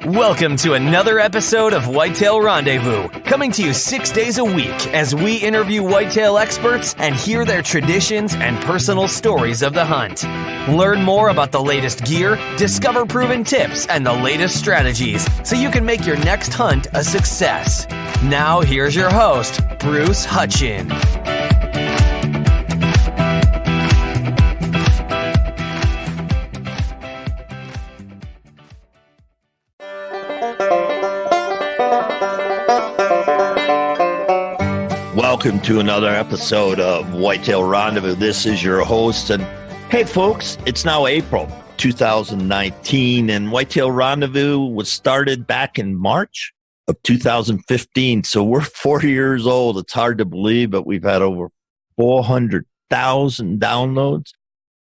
Welcome to another episode of Whitetail Rendezvous, coming to you 6 days a week as we interview whitetail experts and hear their traditions and personal stories of the hunt. Learn more about the latest gear, discover proven tips, and the latest strategies so you can make your next hunt a success. Now, here's your host, Bruce Hutchin. Welcome to another episode of Whitetail Rendezvous. This is your host. And hey, folks, it's now April 2019, and Whitetail Rendezvous was started back in March of 2015. So we're 40 years old. It's hard to believe, but we've had over 400,000 downloads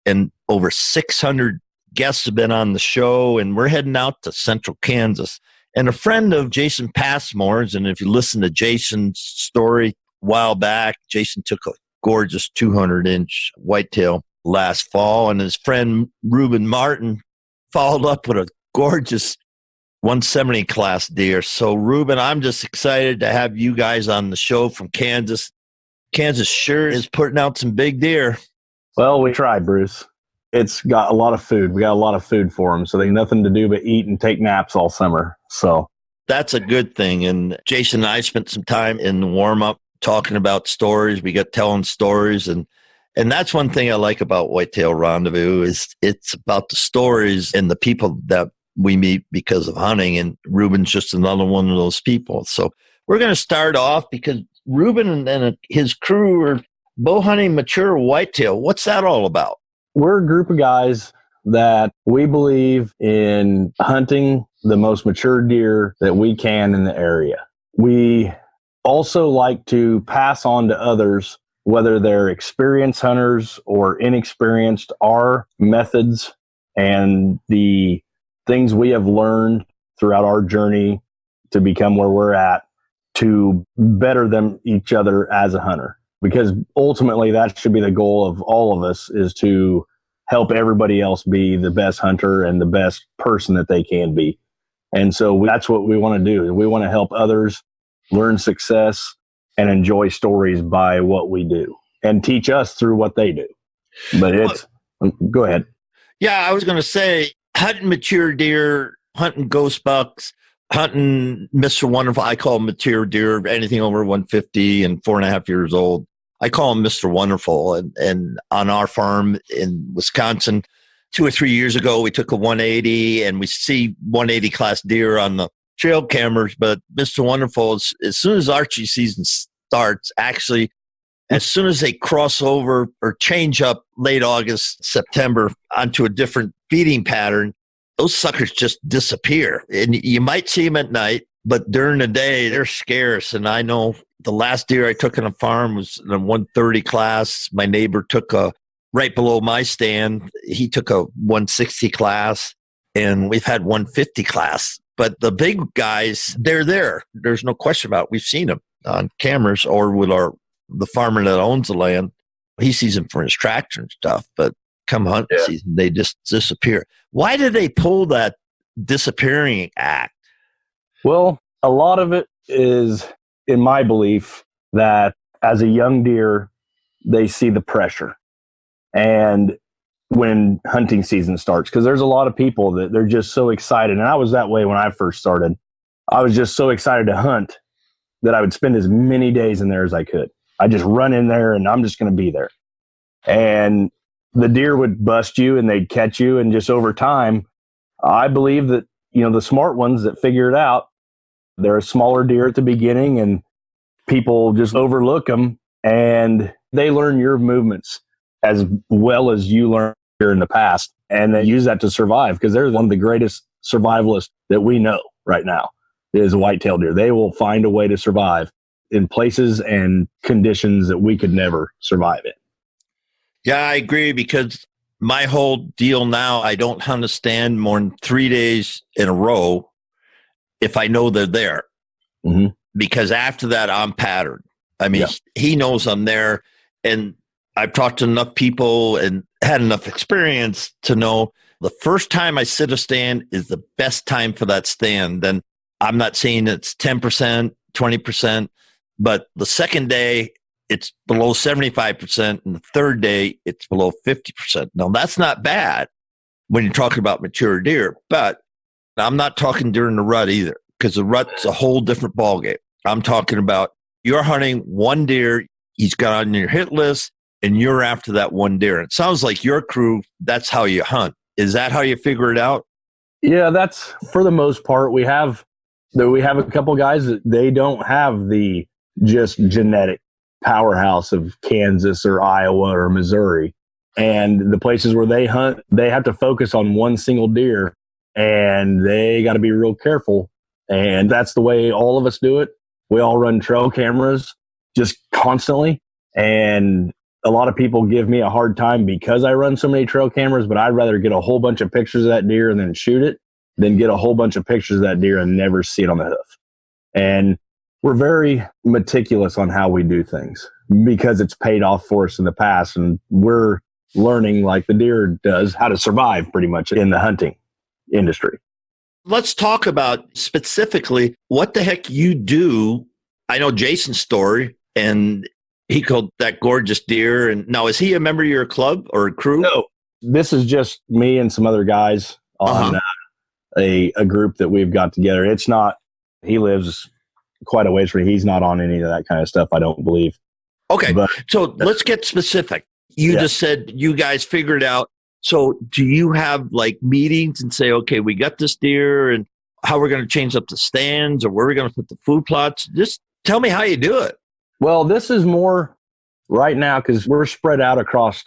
and over 600 guests have been on the show. And we're heading out to central Kansas. And a friend of Jason Passmore's, and if you listen to Jason's story, while back, Jason took a gorgeous 200-inch whitetail last fall, and his friend Reuben Martin followed up with a gorgeous 170 class deer. So, Reuben, I'm just excited to have you guys on the show from Kansas. Kansas sure is putting out some big deer. Well, we tried, Bruce. It's got a lot of food. We got a lot of food for them, so they have nothing to do but eat and take naps all summer. So that's a good thing. And Jason and I spent some time in the warm-up talking about stories. We got telling stories, and that's one thing I like about Whitetail Rendezvous is it's about the stories and the people that we meet because of hunting, and Reuben's just another one of those people. So we're going to start off because Reuben and his crew are Bowhunting Mature Whitetail. What's that all about? We're a group of guys that we believe in hunting the most mature deer that we can in the area. We also like to pass on to others, whether they're experienced hunters or inexperienced, our methods and the things we have learned throughout our journey to become where we're at, to better them each other as a hunter. Because ultimately that should be the goal of all of us, is to help everybody else be the best hunter and the best person that they can be. And so that's what we want to do. We want to help others learn success and enjoy stories by what we do and teach us through what they do. But go ahead. Yeah, I was going to say, hunting mature deer, hunting ghost bucks, hunting Mr. Wonderful. I call them mature deer, anything over 150 and 4.5 years old. I call them Mr. Wonderful. And on our farm in Wisconsin, 2 or 3 years ago, we took a 180 and we see 180 class deer on the trail cameras, but Mr. Wonderful, as soon as archery season starts, actually, as soon as they cross over or change up late August, September onto a different feeding pattern, those suckers just disappear. And you might see them at night, but during the day, they're scarce. And I know the last deer I took on a farm was in a 130 class. My neighbor took right below my stand, he took a 160 class, and we've had 150 class. But the big guys, they're there. There's no question about it. We've seen them on cameras or with the farmer that owns the land. He sees them for his tractor and stuff, but come hunt season, they just disappear. Why did they pull that disappearing act? Well, a lot of it is, in my belief, that as a young deer, they see the pressure. And when hunting season starts, because there's a lot of people that they're just so excited. And I was that way when I first started. I was just so excited to hunt that I would spend as many days in there as I could. I just run in there and I'm just going to be there. And the deer would bust you and they'd catch you. And just over time, I believe that, the smart ones that figure it out, they're a smaller deer at the beginning and people just overlook them and they learn your movements as well as you learned here in the past, and they use that to survive, because they're one of the greatest survivalists that we know right now is whitetail deer. They will find a way to survive in places and conditions that we could never survive in. Yeah, I agree, because my whole deal now, I don't hunt a stand more than 3 days in a row if I know they're there. Mm-hmm. Because after that, I'm patterned. I mean, he knows I'm there, and I've talked to enough people and had enough experience to know The first time I sit a stand is the best time for that stand. Then I'm not saying it's 10%, 20%, but the second day it's below 75%. And the third day it's below 50%. Now that's not bad when you're talking about mature deer, but I'm not talking during the rut either, because the rut's a whole different ballgame. I'm talking about you're hunting one deer, he's got on your hit list, and you're after that one deer. It sounds like your crew, that's how you hunt. Is that how you figure it out? Yeah, that's for the most part. We have a couple guys that they don't have the just genetic powerhouse of Kansas or Iowa or Missouri. And the places where they hunt, they have to focus on one single deer, and they got to be real careful. And that's the way all of us do it. We all run trail cameras just constantly. And a lot of people give me a hard time because I run so many trail cameras, but I'd rather get a whole bunch of pictures of that deer and then shoot it than get a whole bunch of pictures of that deer and never see it on the hoof. And we're very meticulous on how we do things because it's paid off for us in the past. And we're learning, like the deer does, how to survive pretty much in the hunting industry. Let's talk about specifically what the heck you do. I know Jason's story, and he killed that gorgeous deer. And now, is he a member of your club or crew? No, this is just me and some other guys on a group that we've got together. It's not, he lives quite a ways from me. He's not on any of that kind of stuff, I don't believe. Okay, so let's get specific. You just said you guys figured out. So do you have like meetings and say, okay, we got this deer and how we're going to change up the stands or where we're going to put the food plots? Just tell me how you do it. Well, this is more right now because we're spread out across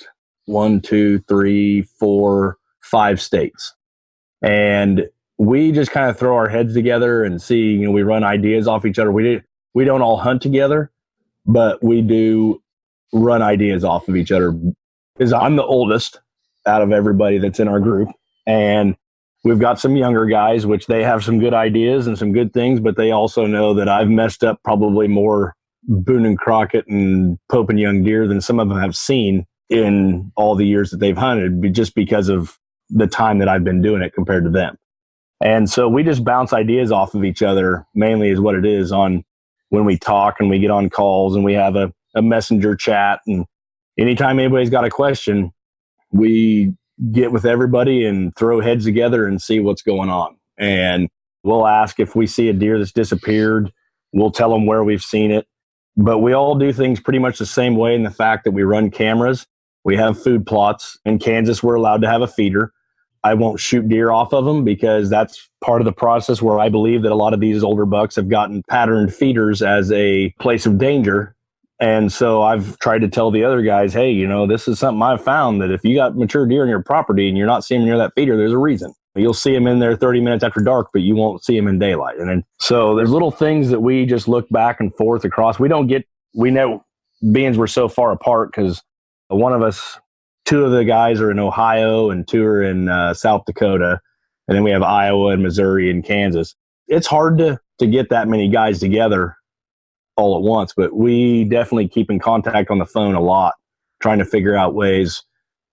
1, 2, 3, 4, 5 states. And we just kind of throw our heads together and see, we run ideas off each other. We don't all hunt together, but we do run ideas off of each other. Because I'm the oldest out of everybody that's in our group. And we've got some younger guys, which they have some good ideas and some good things, but they also know that I've messed up probably more Boone and Crockett and Pope and Young deer than some of them have seen in all the years that they've hunted, just because of the time that I've been doing it compared to them. And so we just bounce ideas off of each other, mainly is what it is, on when we talk and we get on calls and we have a messenger chat. And anytime anybody's got a question, we get with everybody and throw heads together and see what's going on. And we'll ask if we see a deer that's disappeared, we'll tell them where we've seen it. But we all do things pretty much the same way in the fact that we run cameras. We have food plots. In Kansas, we're allowed to have a feeder. I won't shoot deer off of them because that's part of the process where I believe that a lot of these older bucks have gotten patterned feeders as a place of danger. And so I've tried to tell the other guys, hey, this is something I've found, that if you got mature deer on your property and you're not seeing them near that feeder, there's a reason. You'll see them in there 30 minutes after dark, but you won't see them in daylight. And then, so there's little things that we just look back and forth across. We know being we're so far apart because one of us, 2 of the guys are in Ohio and 2 are in South Dakota. And then we have Iowa and Missouri and Kansas. It's hard to get that many guys together all at once, but we definitely keep in contact on the phone a lot, trying to figure out ways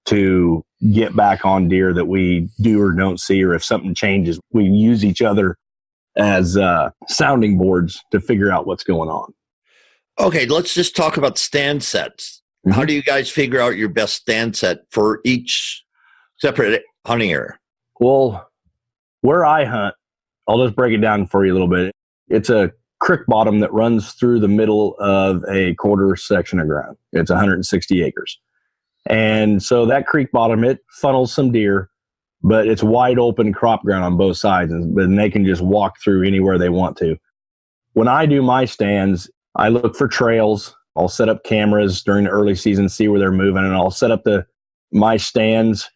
to get back on deer that we do or don't see, or if something changes, we use each other as sounding boards to figure out what's going on. Okay, let's just talk about stand sets. Mm-hmm. How do you guys figure out your best stand set for each separate hunting area? Well, where I hunt, I'll just break it down for you a little bit. It's a creek bottom that runs through the middle of a quarter section of ground. It's 160 acres. And so that creek bottom, it funnels some deer, but it's wide open crop ground on both sides, and they can just walk through anywhere they want to. When I do my stands, I look for trails. I'll set up cameras during the early season, see where they're moving, and I'll set up my stands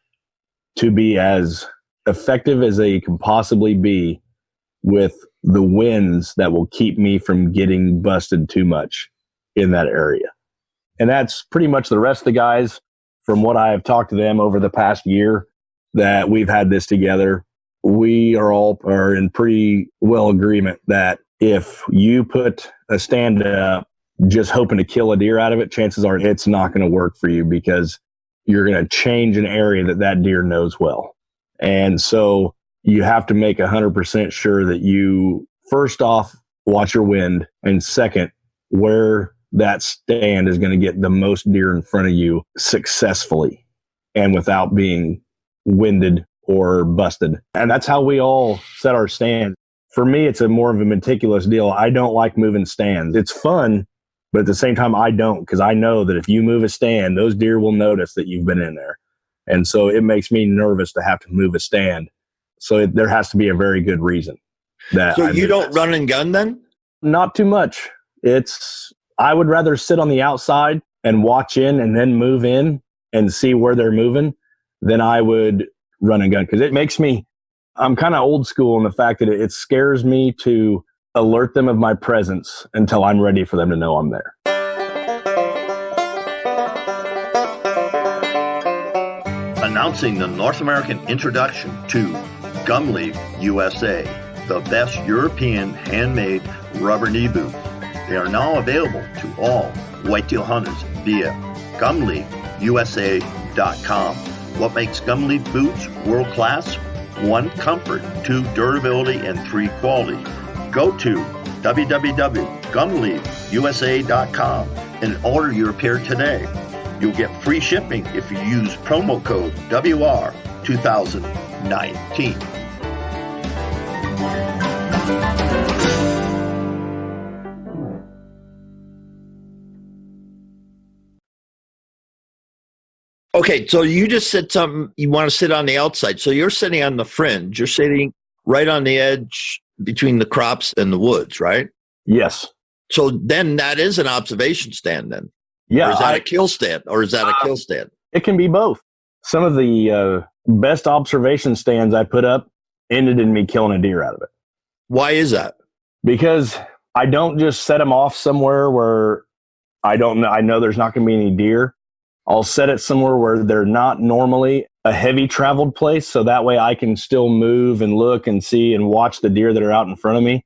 to be as effective as they can possibly be with the winds that will keep me from getting busted too much in that area. And that's pretty much the rest of the guys, from what I have talked to them over the past year that we've had this together. We are in pretty well agreement that if you put a stand up just hoping to kill a deer out of it, chances are it's not going to work for you, because you're going to change an area that deer knows well. And so you have to make 100% sure that you, first off, watch your wind, and second, where that stand is going to get the most deer in front of you successfully and without being winded or busted. And that's how we all set our stand. For me, it's a more of a meticulous deal. I don't like moving stands. It's fun, but at the same time, I don't, because I know that if you move a stand, those deer will notice that you've been in there. And so it makes me nervous to have to move a stand. So there has to be a very good reason. So you don't run and gun then? Not too much. I would rather sit on the outside and watch in and then move in and see where they're moving than I would run and gun. Because it makes me, I'm kind of old school in the fact that it scares me to alert them of my presence until I'm ready for them to know I'm there. Announcing the North American introduction to Gumleaf USA, the best European handmade rubber knee boot. They are now available to all whitetail hunters via GumleafUSA.com. What makes Gumleaf boots world class? 1, comfort, 2, durability, and 3, quality. Go to www.gumleafusa.com and order your pair today. You'll get free shipping if you use promo code WR2019. Okay, so you just said something, you want to sit on the outside. So you're sitting on the fringe. You're sitting right on the edge between the crops and the woods, right? Yes. So then that is an observation stand then? Yeah. Or is that a kill stand? It can be both. Some of the best observation stands I put up ended in me killing a deer out of it. Why is that? Because I don't just set them off somewhere where I know there's not going to be any deer. I'll set it somewhere where they're not normally a heavy traveled place. So that way I can still move and look and see and watch the deer that are out in front of me.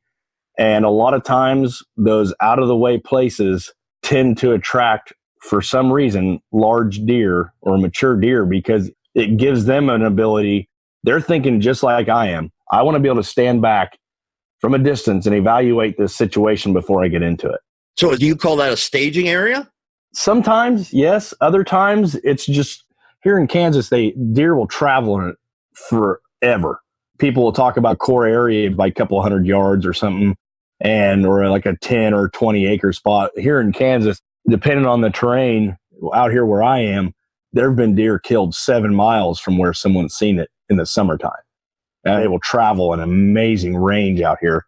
And a lot of times those out of the way places tend to attract, for some reason, large deer or mature deer, because it gives them an ability. They're thinking just like I am. I want to be able to stand back from a distance and evaluate this situation before I get into it. So do you call that a staging area? Sometimes, yes. Other times, it's just here in Kansas, deer will travel in it forever. People will talk about core area by a couple 100 yards or something, or like a 10 or 20 acre spot. Here in Kansas, depending on the terrain, out here where I am, there have been deer killed 7 miles from where someone's seen it in the summertime. And it will travel an amazing range out here.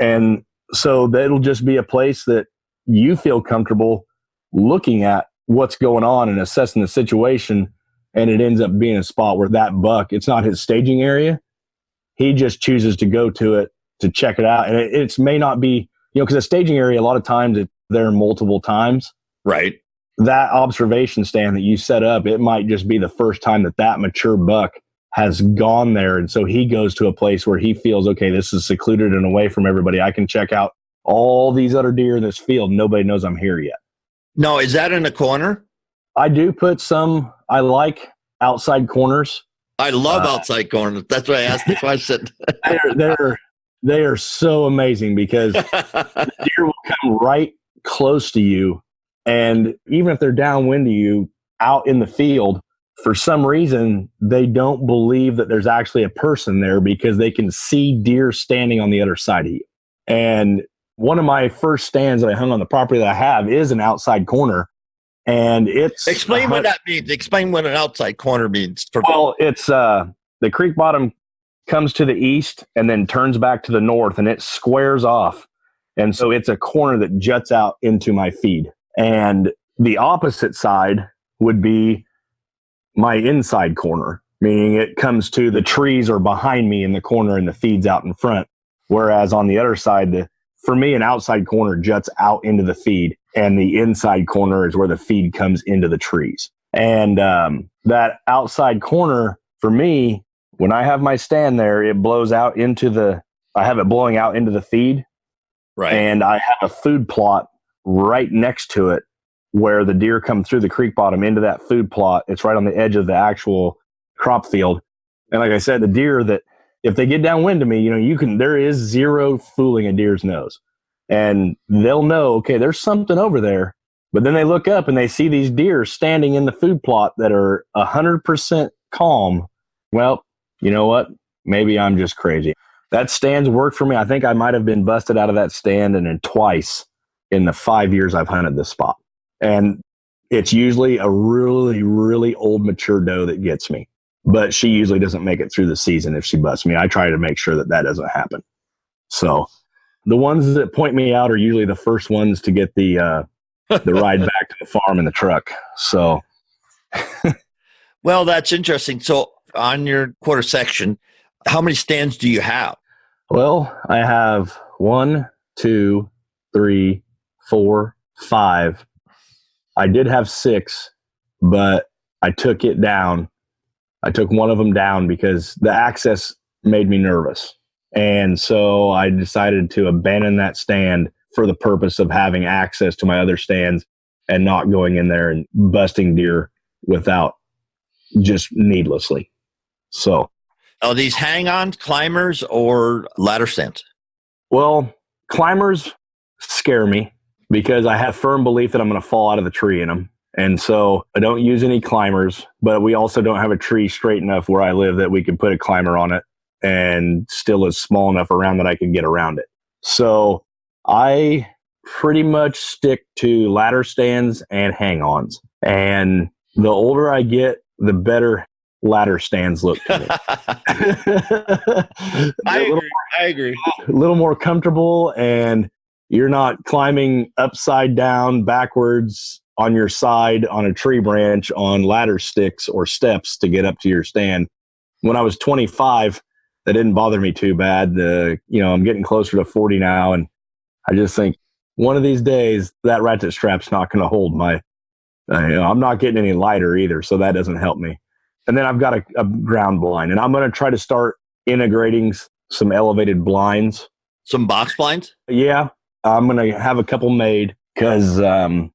And so that'll just be a place that you feel comfortable looking at what's going on and assessing the situation. And it ends up being a spot where that buck, it's not his staging area. He just chooses to go to it to check it out. And it may not be, because a staging area, a lot of times it's there multiple times. Right. That observation stand that you set up, it might just be the first time that mature buck has gone there. And so he goes to a place where he feels, okay, this is secluded and away from everybody. I can check out all these other deer in this field. Nobody knows I'm here yet. No, is that in a corner? I do put some, I like outside corners. I love outside corners. That's why I asked the question. They are so amazing because the deer will come right close to you. And even if they're downwind of you out in the field, for some reason, they don't believe that there's actually a person there because they can see deer standing on the other side of you. And one of my first stands that I hung on the property that I have is an outside corner. And it's... Explain what that means. Explain what an outside corner means. Well, it's the creek bottom comes to the east and then turns back to the north, and it squares off. And so it's a corner that juts out into my feed. And the opposite side would be my inside corner, meaning it comes to the trees are behind me in the corner and the feed's out in front. Whereas on the other side, for me, an outside corner juts out into the feed, and the inside corner is where the feed comes into the trees. And that outside corner, for me, when I have my stand there, it blows out I have it blowing out into the feed. Right. And I have a food plot right next to it where the deer come through the creek bottom into that food plot. It's right on the edge of the actual crop field. And like I said, the deer that if they get downwind to me, there is zero fooling a deer's nose. And they'll know, okay, there's something over there. But then they look up and they see these deer standing in the food plot that are 100% calm. Well, you know what? Maybe I'm just crazy. That stand's worked for me. I think I might have been busted out of that stand and then twice in the 5 years I've hunted this spot. And it's usually a really, really old mature doe that gets me. But she usually doesn't make it through the season if she busts me. I try to make sure that doesn't happen. So the ones that point me out are usually the first ones to get the ride back to the farm in the truck. So, well, that's interesting. So on your quarter section, how many stands do you have? Well, I have 1, 2, 3, 4, 5. I did have 6, but I took it down. I took one of them down because the access made me nervous. And so I decided to abandon that stand for the purpose of having access to my other stands and not going in there and busting deer without just needlessly. So, are these hang-ons, climbers, or ladder stands? Well, climbers scare me because I have firm belief that I'm going to fall out of the tree in them. And so I don't use any climbers, but we also don't have a tree straight enough where I live that we can put a climber on it and still is small enough around that I can get around it. So I pretty much stick to ladder stands and hang-ons. And the older I get, the better ladder stands look to me. I agree. A little more comfortable, and you're not climbing upside down, backwards on your side on a tree branch on ladder sticks or steps to get up to your stand. When I was 25, that didn't bother me too bad. I'm getting closer to 40 now, and I just think one of these days that ratchet strap's not going to hold my. I'm not getting any lighter either, so that doesn't help me. And then I've got a ground blind, and I'm going to try to start integrating some elevated blinds. Some box blinds? Yeah, I'm going to have a couple made because I'm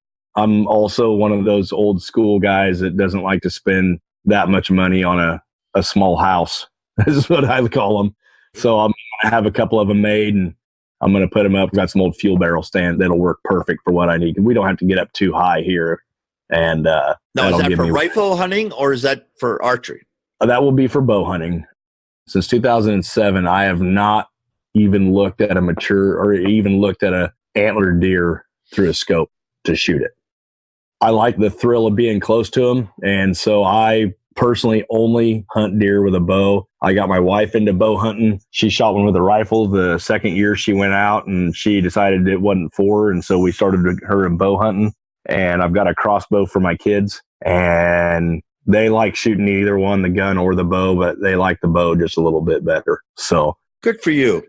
also one of those old school guys that doesn't like to spend that much money on a small house. This is what I call them. So I'm going to have a couple of them made, and I'm going to put them up. I've got some old fuel barrel stand that'll work perfect for what I need. We don't have to get up too high here. And now, is that for rifle hunting or is that for archery? That will be for bow hunting. Since 2007, I have not even looked at a antlered deer through a scope to shoot it. I like the thrill of being close to them, and so I personally only hunt deer with a bow. I got my wife into bow hunting. She shot one with a rifle the second year she went out, and she decided it wasn't for her, and so we started her in bow hunting. And I've got a crossbow for my kids, and they like shooting either one, the gun or the bow, but they like the bow just a little bit better. So good for you.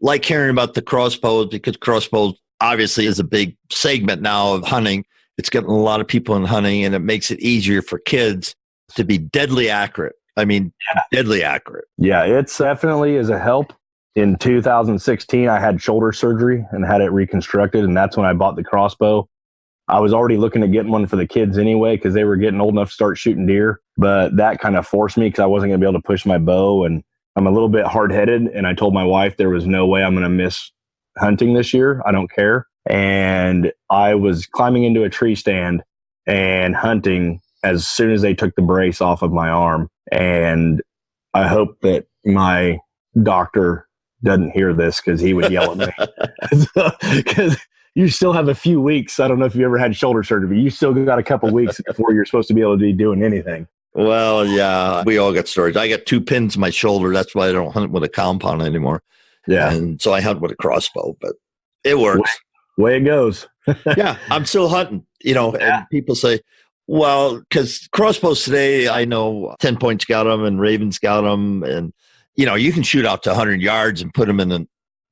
Like hearing about the crossbows, because crossbows obviously is a big segment now of hunting. It's getting a lot of people in hunting, and it makes it easier for kids to be deadly accurate. I mean, deadly accurate. Yeah, it definitely is a help. In 2016, I had shoulder surgery and had it reconstructed, and that's when I bought the crossbow. I was already looking at getting one for the kids anyway because they were getting old enough to start shooting deer. But that kind of forced me because I wasn't going to be able to push my bow. And I'm a little bit hard-headed. And I told my wife there was no way I'm going to miss hunting this year. I don't care. And I was climbing into a tree stand and hunting as soon as they took the brace off of my arm. And I hope that my doctor doesn't hear this because he would yell at me. Because you still have a few weeks. I don't know if you ever had shoulder surgery, but you still got a couple weeks before you're supposed to be able to be doing anything. Well, yeah, we all got stories. I got 2 pins in my shoulder. That's why I don't hunt with a compound anymore. Yeah. And so I hunt with a crossbow, but it works. Way it goes. Yeah, I'm still hunting, and people say, well, because crossbows today, I know 10-Point's got them and Raven's got them. And, you can shoot out to 100 yards and put them in a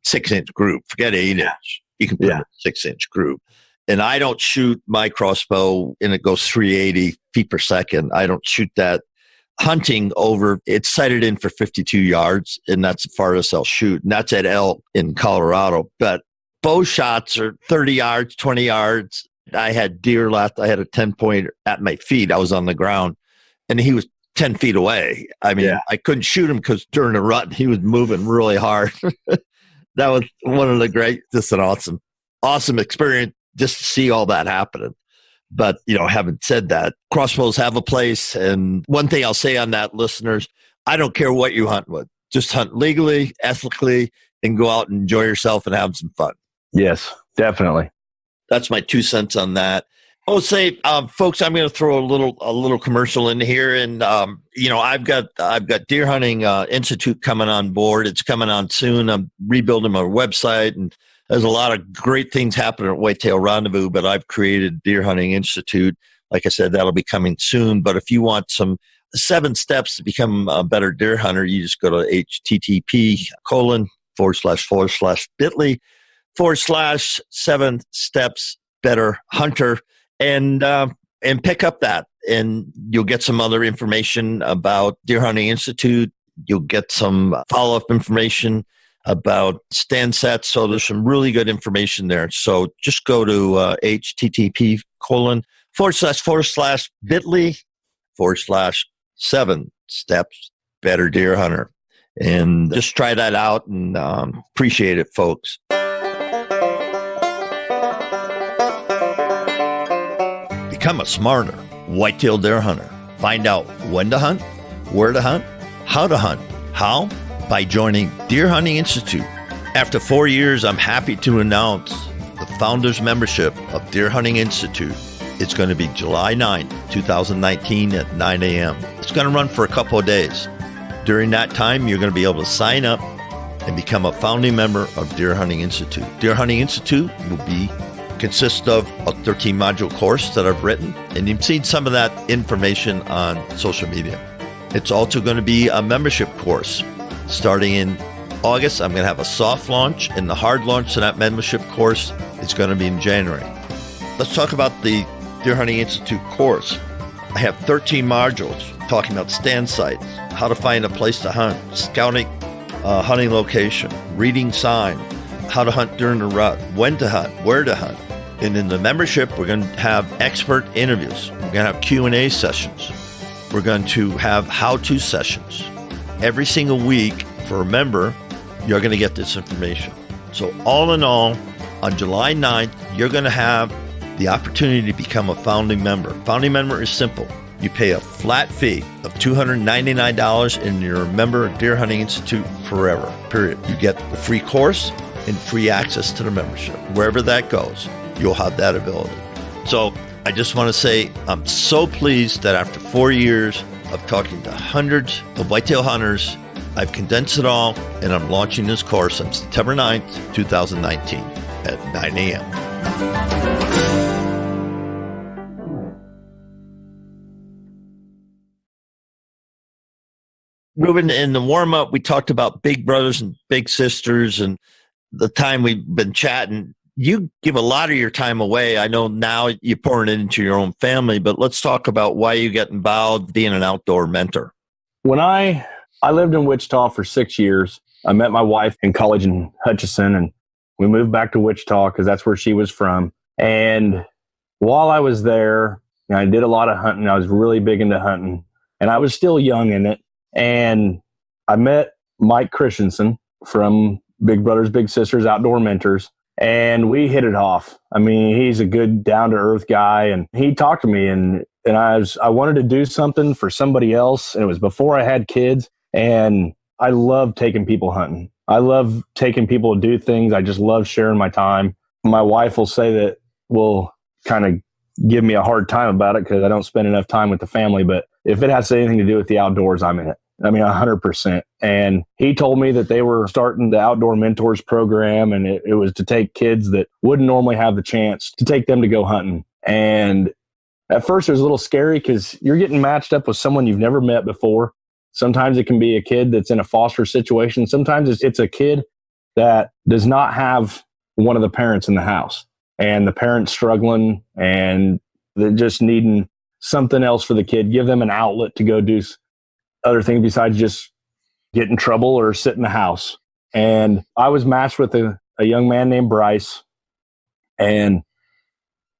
6-inch group. Forget 8-inch. You can put them in a 6-inch group. And I don't shoot my crossbow and it goes 380 feet per second. I don't shoot that. Hunting over, it's sighted in for 52 yards, and that's the farthest I'll shoot. And that's at elk in Colorado. But bow shots are 30 yards, 20 yards. I had deer last. I had a 10-point at my feet. I was on the ground, and he was 10 feet away. I mean, I couldn't shoot him because during the rut, he was moving really hard. That was one of the just an awesome experience just to see all that happening. But, having said that, crossbows have a place. And one thing I'll say on that, listeners, I don't care what you hunt with. Just hunt legally, ethically, and go out and enjoy yourself and have some fun. Yes, definitely. That's my 2 cents on that. I would say, folks, I'm going to throw a little commercial in here, and I've got Deer Hunting Institute coming on board. It's coming on soon. I'm rebuilding my website, and there's a lot of great things happening at Whitetail Rendezvous. But I've created Deer Hunting Institute. Like I said, that'll be coming soon. But if you want some 7 steps to become a better deer hunter, you just go to http://bit.ly/7 steps better hunter and pick up that, and you'll get some other information about Deer Hunting Institute. You'll get some follow-up information about stand sets. So there's some really good information there. So just go to http://bit.ly/7 steps better deer hunter, and just try that out, and appreciate it, folks. Become a smarter whitetail deer hunter. Find out when to hunt, where to hunt, how to hunt. How? By joining Deer Hunting Institute. After 4 years, I'm happy to announce the founders membership of Deer Hunting Institute. It's going to be July 9th, 2019 at 9 a.m. It's going to run for a couple of days. During that time, you're going to be able to sign up and become a founding member of Deer Hunting Institute. Deer Hunting Institute will consist of a 13-module course that I've written, and you've seen some of that information on social media. It's also going to be a membership course. Starting in August, I'm going to have a soft launch, and the hard launch to that membership course is going to be in January. Let's talk about the Deer Hunting Institute course. I have 13 modules talking about stand sites, how to find a place to hunt, scouting hunting location, reading sign, how to hunt during the rut, when to hunt, where to hunt. And in the membership, we're going to have expert interviews. We're going to have Q&A sessions. We're going to have how-to sessions. Every single week for a member, you're going to get this information. So all in all, on July 9th, you're going to have the opportunity to become a founding member. Founding member is simple. You pay a flat fee of $299 and you're a member of Deer Hunting Institute forever, period. You get the free course and free access to the membership. Wherever that goes, you'll have that ability. So I just want to say I'm so pleased that after 4 years of talking to hundreds of whitetail hunters, I've condensed it all, and I'm launching this course on September 9th, 2019 at 9 a.m. Reuben, in the warm-up, we talked about big brothers and big sisters and the time we've been chatting. You give a lot of your time away. I know now you're pouring it into your own family, but let's talk about why you get involved being an outdoor mentor. When I lived in Wichita for 6 years. I met my wife in college in Hutchinson, and we moved back to Wichita because that's where she was from. And while I was there, I did a lot of hunting. I was really big into hunting, and I was still young in it. And I met Mike Christensen from Big Brothers Big Sisters Outdoor Mentors, and we hit it off. I mean, he's a good down-to-earth guy, and he talked to me, and I wanted to do something for somebody else, and it was before I had kids, and I love taking people hunting. I love taking people to do things. I just love sharing my time. My wife will say that will kind of give me a hard time about it because I don't spend enough time with the family, but if it has anything to do with the outdoors, I'm in it. I mean, 100%. And he told me that they were starting the Outdoor Mentors program, and it was to take kids that wouldn't normally have the chance to take them to go hunting. And at first it was a little scary because you're getting matched up with someone you've never met before. Sometimes it can be a kid that's in a foster situation. Sometimes it's a kid that does not have one of the parents in the house, and the parent's struggling and they're just needing something else for the kid. Give them an outlet to go do other things besides just get in trouble or sit in the house. And I was matched with a young man named Bryce, and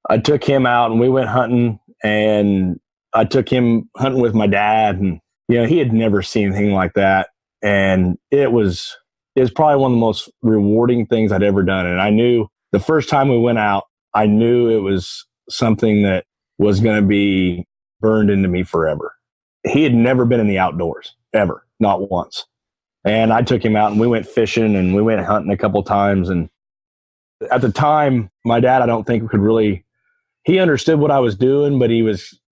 I took him out and we went hunting, and I took him hunting with my dad, and he had never seen anything like that. And it was probably one of the most rewarding things I'd ever done. And I knew the first time we went out, I knew it was something that was going to be burned into me forever. He had never been in the outdoors, ever, not once. And I took him out and we went fishing and we went hunting a couple times. And at the time, my dad, I don't think he understood what I was doing, but he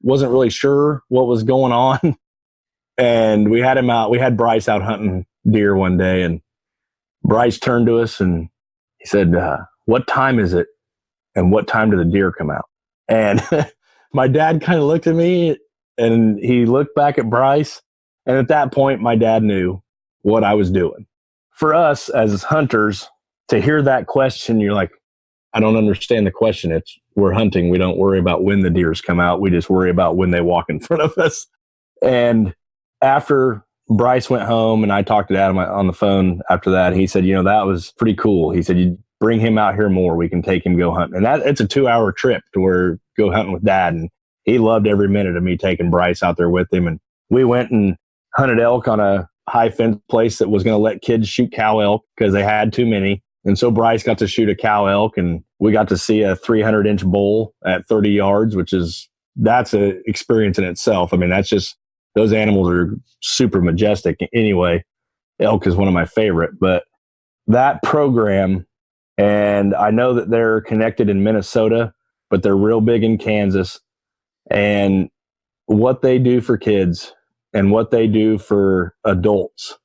wasn't really sure what was going on. And we had him out. We had Bryce out hunting deer one day, and Bryce turned to us and he said, what time is it? And what time do the deer come out? And my dad kind of looked at me and he looked back at Bryce. And at that point, my dad knew what I was doing. For us as hunters, to hear that question, you're like, I don't understand the question. We're hunting. We don't worry about when the deers come out. We just worry about when they walk in front of us. And after Bryce went home and I talked to Dad on the phone after that, he said, that was pretty cool. He said, you bring him out here more. We can take him go hunting. And it's a 2-hour trip to go hunting with Dad. And he loved every minute of me taking Bryce out there with him. And we went and hunted elk on a high fence place that was going to let kids shoot cow elk because they had too many. And so Bryce got to shoot a cow elk and we got to see a 300-inch bull at 30 yards, that's an experience in itself. I mean, those animals are super majestic anyway. Elk is one of my favorite, but that program, and I know that they're connected in Minnesota, but they're real big in Kansas. And what they do for kids and what they do for adults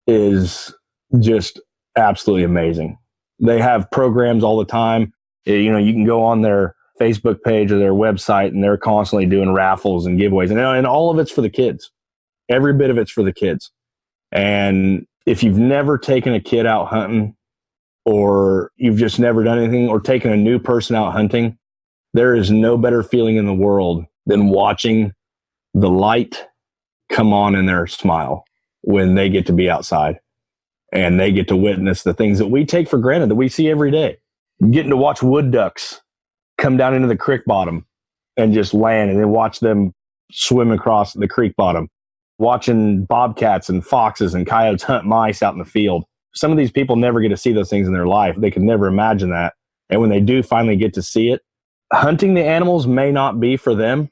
is just absolutely amazing. They have programs all the time. You can go on their Facebook page or their website and they're constantly doing raffles and giveaways. And all of it's for the kids. Every bit of it's for the kids. And if you've never taken a kid out hunting or you've just never done anything or taken a new person out hunting, there is no better feeling in the world than watching the light come on in their smile when they get to be outside and they get to witness the things that we take for granted that we see every day. Getting to watch wood ducks come down into the creek bottom and just land and then watch them swim across the creek bottom. Watching bobcats and foxes and coyotes hunt mice out in the field. Some of these people never get to see those things in their life. They could never imagine that. And when they do finally get to see it, hunting the animals may not be for them,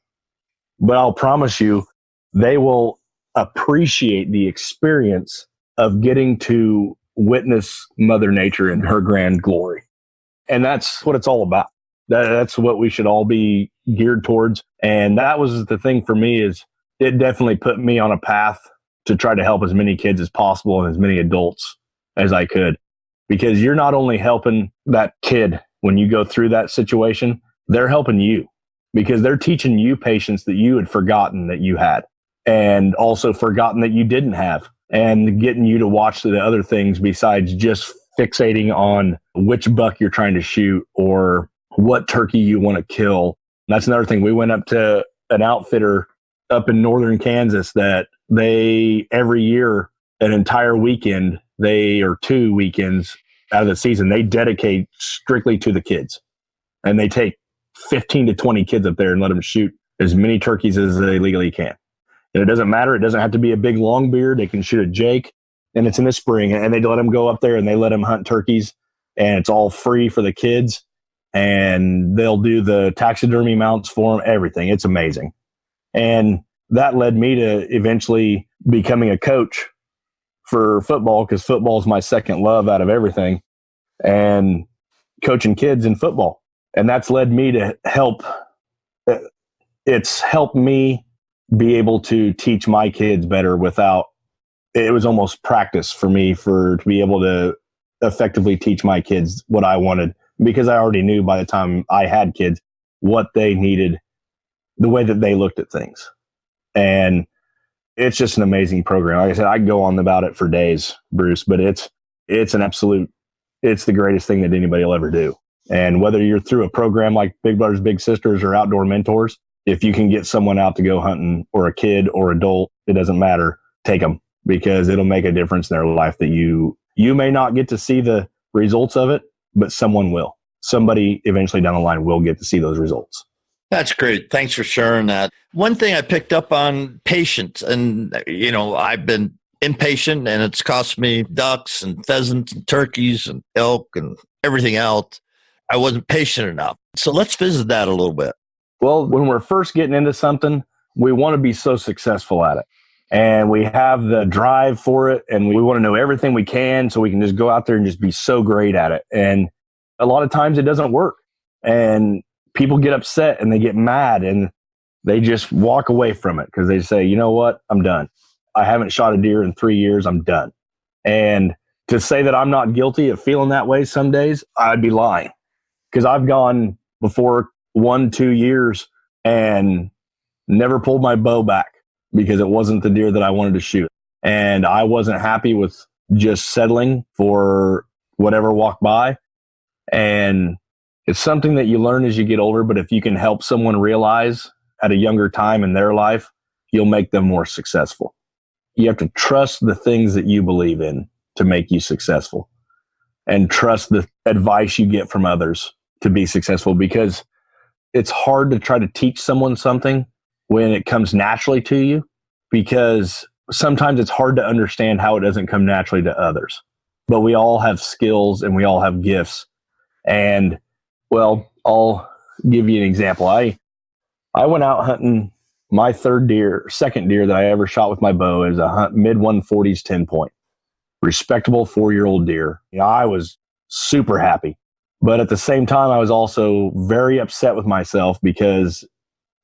but I'll promise you, they will appreciate the experience of getting to witness Mother Nature in her grand glory. And that's what it's all about. That's what we should all be geared towards. And that was the thing for me is it definitely put me on a path to try to help as many kids as possible and as many adults as I could. Because you're not only helping that kid when you go through that situation, they're helping you because they're teaching you patience that you had forgotten that you had and also forgotten that you didn't have and getting you to watch the other things besides just fixating on which buck you're trying to shoot or what turkey you want to kill. That's another thing. We went up to an outfitter up in northern Kansas that they every year, an entire weekend, or 2 weekends out of the season, they dedicate strictly to the kids. And they take 15 to 20 kids up there and let them shoot as many turkeys as they legally can. And it doesn't matter. It doesn't have to be a big long beard. They can shoot a Jake. And it's in the spring. And they let them go up there and they let them hunt turkeys. And it's all free for the kids. And they'll do the taxidermy mounts for them, everything. It's amazing. And that led me to eventually becoming a coach for football because football is my second love out of everything. And coaching kids in football. And that's led me to help. It's helped me be able to teach my kids better without, it was almost practice for me to be able to effectively teach my kids what I wanted because I already knew by the time I had kids what they needed, the way that they looked at things. And it's just an amazing program. Like I said, I could go on about it for days, Bruce, but it's the greatest thing that anybody will ever do. And whether you're through a program like Big Brothers Big Sisters or Outdoor Mentors, if you can get someone out to go hunting or a kid or adult, it doesn't matter, take them because it'll make a difference in their life that you may not get to see the results of it, but someone will. Somebody eventually down the line will get to see those results. That's great. Thanks for sharing that. One thing I picked up on patience, and I've been impatient, and it's cost me ducks and pheasants and turkeys and elk and everything else. I wasn't patient enough. So let's visit that a little bit. Well, when we're first getting into something, we want to be so successful at it. And we have the drive for it, and we want to know everything we can so we can just go out there and just be so great at it. And a lot of times it doesn't work. And people get upset and they get mad and they just walk away from it because they say, you know what, I'm done. I haven't shot a deer in 3 years. I'm done. And to say that I'm not guilty of feeling that way some days, I'd be lying, because I've gone before 1-2 years and never pulled my bow back because it wasn't the deer that I wanted to shoot. And I wasn't happy with just settling for whatever walked by. And it's something that you learn as you get older, but if you can help someone realize at a younger time in their life, you'll make them more successful. You have to trust the things that you believe in to make you successful, and trust the advice you get from others to be successful, because it's hard to try to teach someone something when it comes naturally to you, because sometimes it's hard to understand how it doesn't come naturally to others. But we all have skills and we all have gifts. And well, I'll give you an example. I went out hunting my second deer that I ever shot with my bow is a mid 140s 10-point, respectable 4-year-old deer. I was super happy, but at the same time, I was also very upset with myself because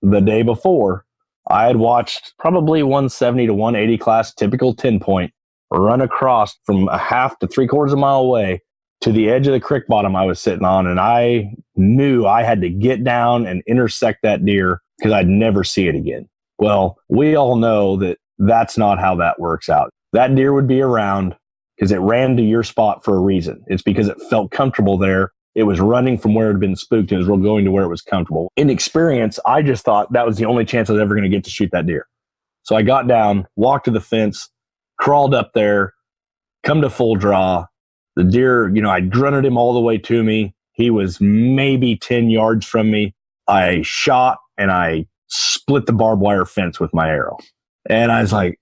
the day before I had watched probably 170 to 180 class typical 10-point run across from a half to 3/4 mile away to the edge of the creek bottom I was sitting on. And I knew I had to get down and intersect that deer because I'd never see it again. Well, we all know that that's not how that works out. That deer would be around because it ran to your spot for a reason. It's because it felt comfortable there. It was running from where it had been spooked and it was going to where it was comfortable. In experience, I just thought that was the only chance I was ever going to get to shoot that deer. So I got down, walked to the fence, crawled up there, come to full draw. The deer, I grunted him all the way to me. He was maybe 10 yards from me. I shot and I split the barbed wire fence with my arrow. And I was like,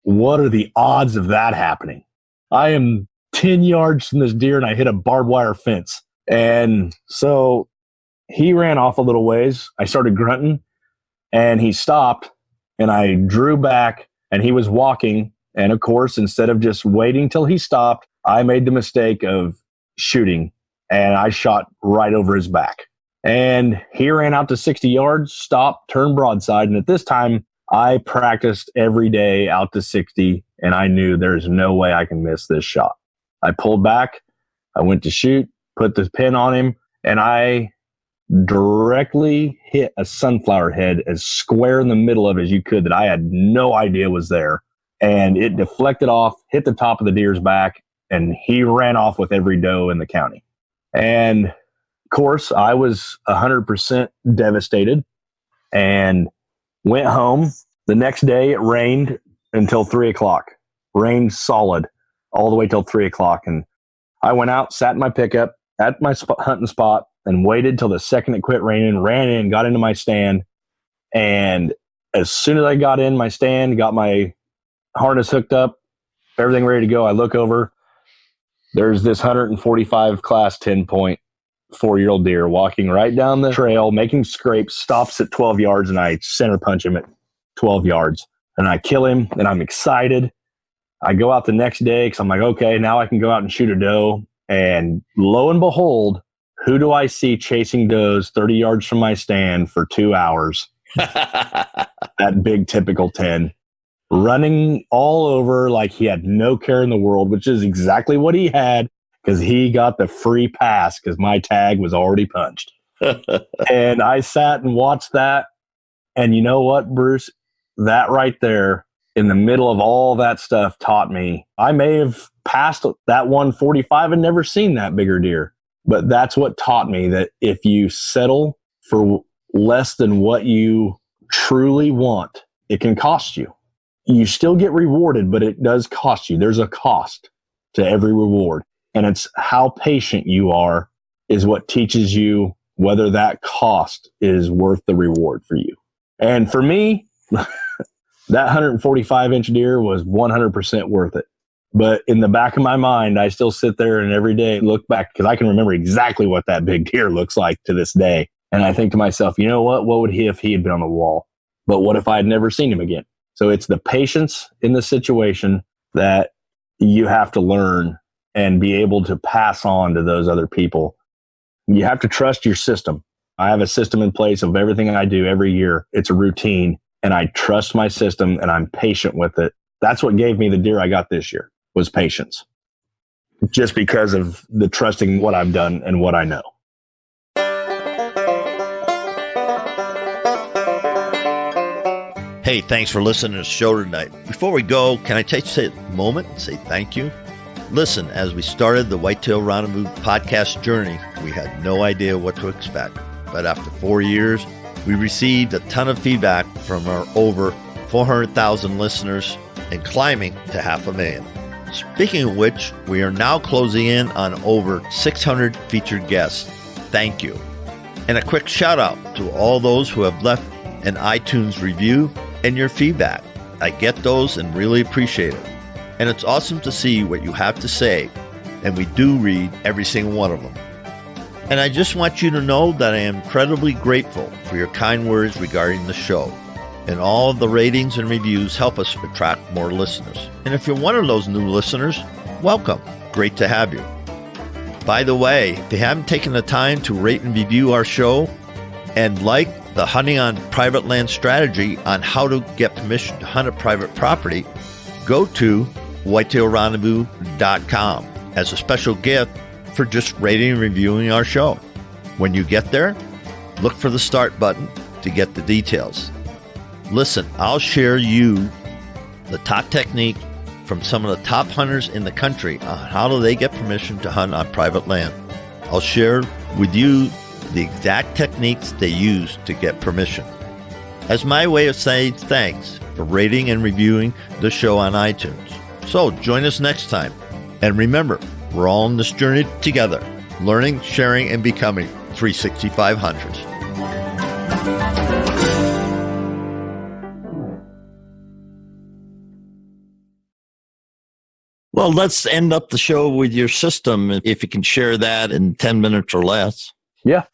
what are the odds of that happening? I am 10 yards from this deer and I hit a barbed wire fence. And so he ran off a little ways. I started grunting and he stopped, and I drew back and he was walking. And of course, instead of just waiting till he stopped, I made the mistake of shooting, and I shot right over his back. And he ran out to 60 yards, stopped, turned broadside. And at this time, I practiced every day out to 60, and I knew there's no way I can miss this shot. I pulled back. I went to shoot, put the pin on him, and I directly hit a sunflower head as square in the middle of it as you could that I had no idea was there. And it deflected off, hit the top of the deer's back, and he ran off with every doe in the county. And of course, I was 100% devastated and went home. The next day, it rained until 3 o'clock. Rained solid all the way till 3 o'clock. And I went out, sat in my pickup at my hunting spot, and waited till the second it quit raining, ran in, got into my stand. And as soon as I got in my stand, got my harness hooked up, everything ready to go, I look over. There's this 145 class 10-point 4-year-old deer walking right down the trail, making scrapes, stops at 12 yards, and I center punch him at 12 yards. And I kill him, and I'm excited. I go out the next day because I'm like, okay, now I can go out and shoot a doe. And lo and behold, who do I see chasing does 30 yards from my stand for 2 hours? That big typical 10. Running all over like he had no care in the world, which is exactly what he had, because he got the free pass because my tag was already punched. And I sat and watched that. And you know what, Bruce? That right there in the middle of all that stuff taught me. I may have passed that 145 and never seen that bigger deer, but that's what taught me that if you settle for less than what you truly want, it can cost you. You still get rewarded, but it does cost you. There's a cost to every reward. And it's how patient you are is what teaches you whether that cost is worth the reward for you. And for me, that 145-inch deer was 100% worth it. But in the back of my mind, I still sit there and every day look back because I can remember exactly what that big deer looks like to this day. And I think to myself, you know what? What would he if he had been on the wall? But what if I had never seen him again? So it's the patience in the situation that you have to learn and be able to pass on to those other people. You have to trust your system. I have a system in place of everything I do every year. It's a routine, and I trust my system and I'm patient with it. That's what gave me the deer I got this year, was patience. Just because of the trusting what I've done and what I know. Hey, thanks for listening to the show tonight. Before we go, can I take a moment and say thank you? Listen, as we started the Whitetail Rendezvous podcast journey, we had no idea what to expect. But after 4 years, we received a ton of feedback from our over 400,000 listeners and climbing to 500,000. Speaking of which, we are now closing in on over 600 featured guests. Thank you. And a quick shout out to all those who have left an iTunes review and your feedback. I get those and really appreciate it. And it's awesome to see what you have to say, and we do read every single one of them. And I just want you to know that I am incredibly grateful for your kind words regarding the show. And all of the ratings and reviews help us attract more listeners. And if you're one of those new listeners, welcome. Great to have you. By the way, if you haven't taken the time to rate and review our show and like the Hunting on Private Land strategy on how to get permission to hunt a private property, go to whitetailrendezvous.com as a special gift for just rating and reviewing our show. When you get there, look for the start button to get the details. Listen, I'll share you the top technique from some of the top hunters in the country on how do they get permission to hunt on private land. I'll share with you the exact techniques they use to get permission. As my way of saying thanks for rating and reviewing the show on iTunes. So join us next time. And remember, we're all on this journey together, learning, sharing, and becoming 365 hunters. Well, let's end up the show with your system, if you can share that in 10 minutes or less. Yeah.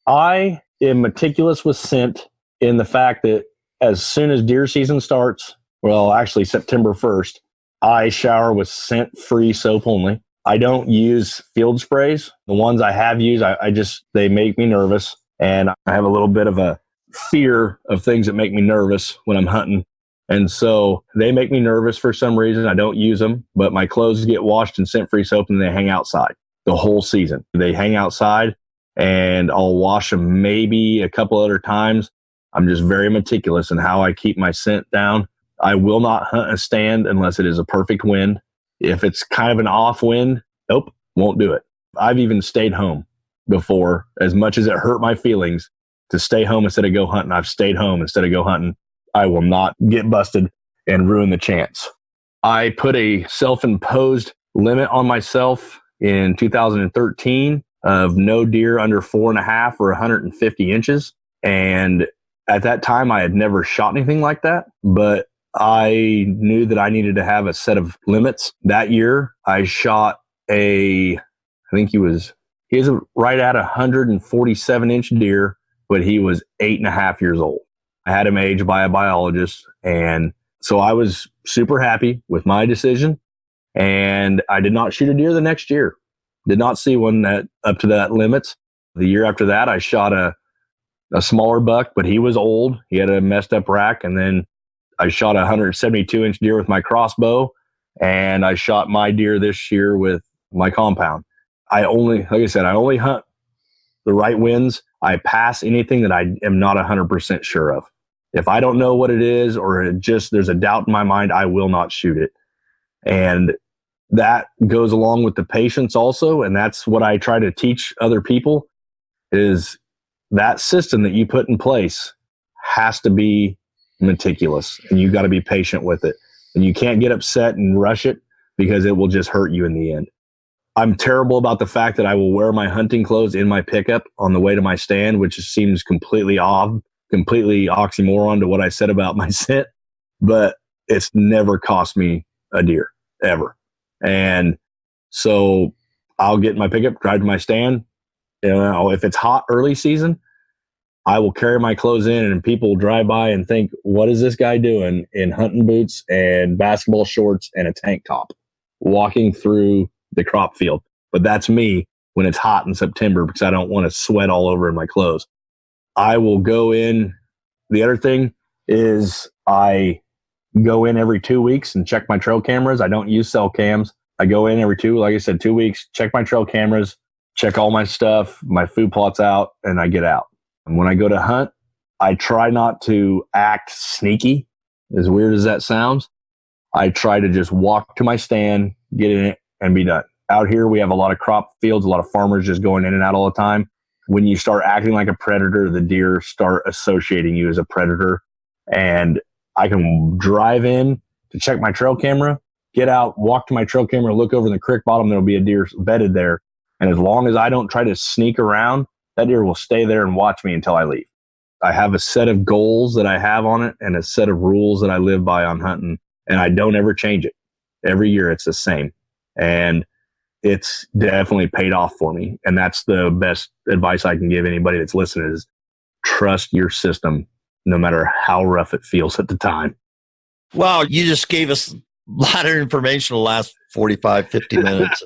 I am meticulous with scent in the fact that as soon as deer season starts, well, actually September 1st, I shower with scent-free soap only. I don't use field sprays. The ones I have used, they make me nervous. And I have a little bit of a fear of things that make me nervous when I'm hunting. And so they make me nervous for some reason. I don't use them, but my clothes get washed in scent-free soap and they hang outside the whole season. They hang outside and I'll wash them maybe a couple other times. I'm just very meticulous in how I keep my scent down. I will not hunt a stand unless it is a perfect wind. If it's kind of an off wind, nope, won't do it. I've even stayed home before, as much as it hurt my feelings to stay home instead of go hunting. I've stayed home instead of go hunting. I will not get busted and ruin the chance. I put a self-imposed limit on myself in 2013 of no deer under 4.5 or 150 inches. And at that time, I had never shot anything like that, but I knew that I needed to have a set of limits. That year, I shot I think he was right at 147-inch deer, but he was 8.5 years old. I had him aged by a biologist. And so I was super happy with my decision. And I did not shoot a deer the next year. Did not see one that up to that limits. The year after that, I shot a smaller buck, but he was old. He had a messed up rack. And then I shot a 172-inch deer with my crossbow. And I shot my deer this year with my compound. I only hunt the right winds. I pass anything that I am not 100% sure of. If I don't know what it is, or there's a doubt in my mind, I will not shoot it. And that goes along with the patience also. And that's what I try to teach other people, is that system that you put in place has to be meticulous, and you got to be patient with it. And you can't get upset and rush it, because it will just hurt you in the end. I'm terrible about the fact that I will wear my hunting clothes in my pickup on the way to my stand, which seems completely off, completely oxymoron to what I said about my scent, but it's never cost me a deer ever. And so I'll get in my pickup, drive to my stand. If it's hot early season, I will carry my clothes in, and people will drive by and think, what is this guy doing in hunting boots and basketball shorts and a tank top walking through the crop field? But that's me when it's hot in September, because I don't want to sweat all over in my clothes. I will go in. The other thing is I go in every 2 weeks and check my trail cameras. I don't use cell cams. I go in every 2 weeks, check my trail cameras, check all my stuff, my food plots out, and I get out. And when I go to hunt, I try not to act sneaky, as weird as that sounds. I try to just walk to my stand, get in it, and be done. Out here, we have a lot of crop fields, a lot of farmers just going in and out all the time. When you start acting like a predator, the deer start associating you as a predator. And I can drive in to check my trail camera, get out, walk to my trail camera, look over in the creek bottom, there'll be a deer bedded there. And as long as I don't try to sneak around, that deer will stay there and watch me until I leave. I have a set of goals that I have on it and a set of rules that I live by on hunting, and I don't ever change it. Every year it's the same. And it's definitely paid off for me. And that's the best advice I can give anybody that's listening is trust your system, no matter how rough it feels at the time. Wow, you just gave us a lot of information the last 45, 50 minutes.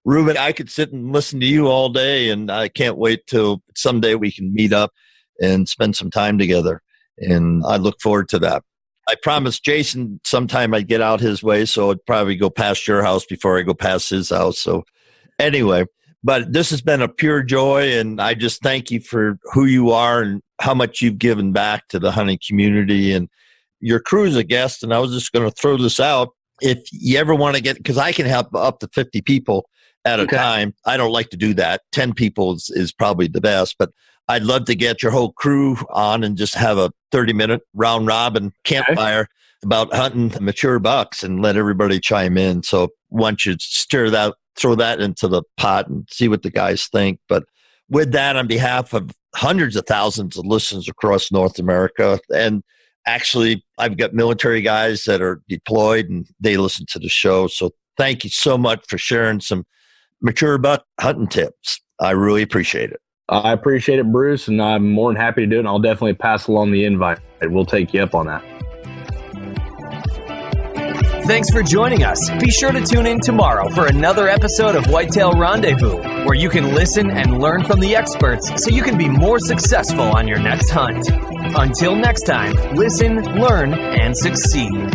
Reuben, I could sit and listen to you all day, and I can't wait till someday we can meet up and spend some time together. And I look forward to that. I promised Jason sometime I'd get out his way, so I'd probably go past your house before I go past his house. So anyway, but this has been a pure joy, and I just thank you for who you are and how much you've given back to the hunting community. And your crew is a guest, and I was just going to throw this out. If you ever want to get, because I can have up to 50 people at a time. I don't like to do that. 10 people is probably the best, but I'd love to get your whole crew on and just have a 30-minute round robin campfire about hunting mature bucks and let everybody chime in. So once you throw that into the pot and see what the guys think. But with that, on behalf of hundreds of thousands of listeners across North America, and actually I've got military guys that are deployed and they listen to the show. So thank you so much for sharing some mature buck hunting tips. I really appreciate it. I appreciate it, Bruce, and I'm more than happy to do it, and I'll definitely pass along the invite. We'll take you up on that. Thanks for joining us. Be sure to tune in tomorrow for another episode of Whitetail Rendezvous, where you can listen and learn from the experts so you can be more successful on your next hunt. Until next time, listen, learn, and succeed.